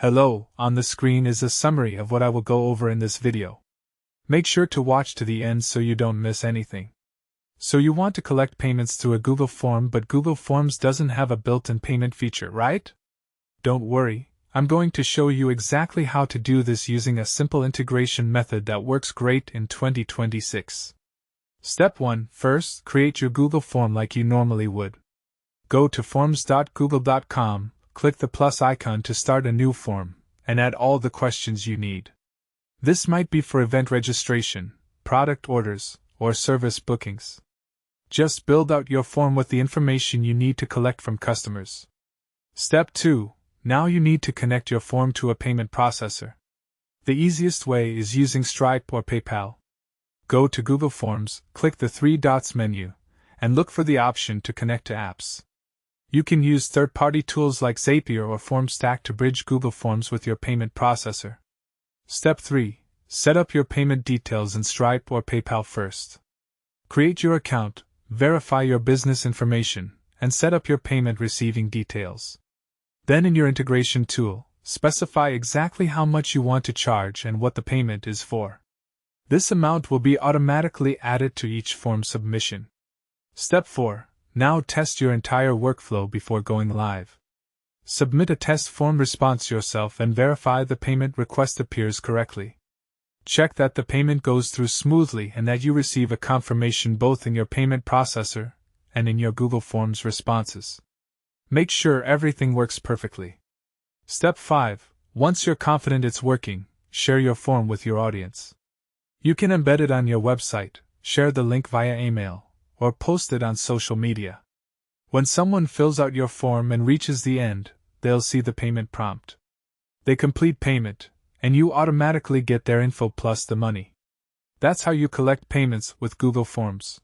Hello, on the screen is a summary of what I will go over in this video. Make sure to watch to the end so you don't miss anything. So you want to collect payments through a Google Form, but Google Forms doesn't have a built-in payment feature, right? Don't worry, I'm going to show you exactly how to do this using a simple integration method that works great in 2026. Step 1. First, create your Google Form like you normally would. Go to forms.google.com, click the plus icon to start a new form, and add all the questions you need. This might be for event registration, product orders, or service bookings. Just build out your form with the information you need to collect from customers. Step 2. Now you need to connect your form to a payment processor. The easiest way is using Stripe or PayPal. Go to Google Forms, click the three dots menu, and look for the option to connect to apps. You can use third-party tools like Zapier or FormStack to bridge Google Forms with your payment processor. Step 3. Set up your payment details in Stripe or PayPal first. Create your account, verify your business information, and set up your payment receiving details. Then in your integration tool, specify exactly how much you want to charge and what the payment is for. This amount will be automatically added to each form submission. Step 4. Now test your entire workflow before going live. Submit a test form response yourself and verify the payment request appears correctly. Check that the payment goes through smoothly and that you receive a confirmation both in your payment processor and in your Google Forms responses. Make sure everything works perfectly. Step 5. Once you're confident it's working, share your form with your audience. You can embed it on your website, share the link via email, or post it on social media. When someone fills out your form and reaches the end, they'll see the payment prompt. They complete payment, and you automatically get their info plus the money. That's how you collect payments with Google Forms.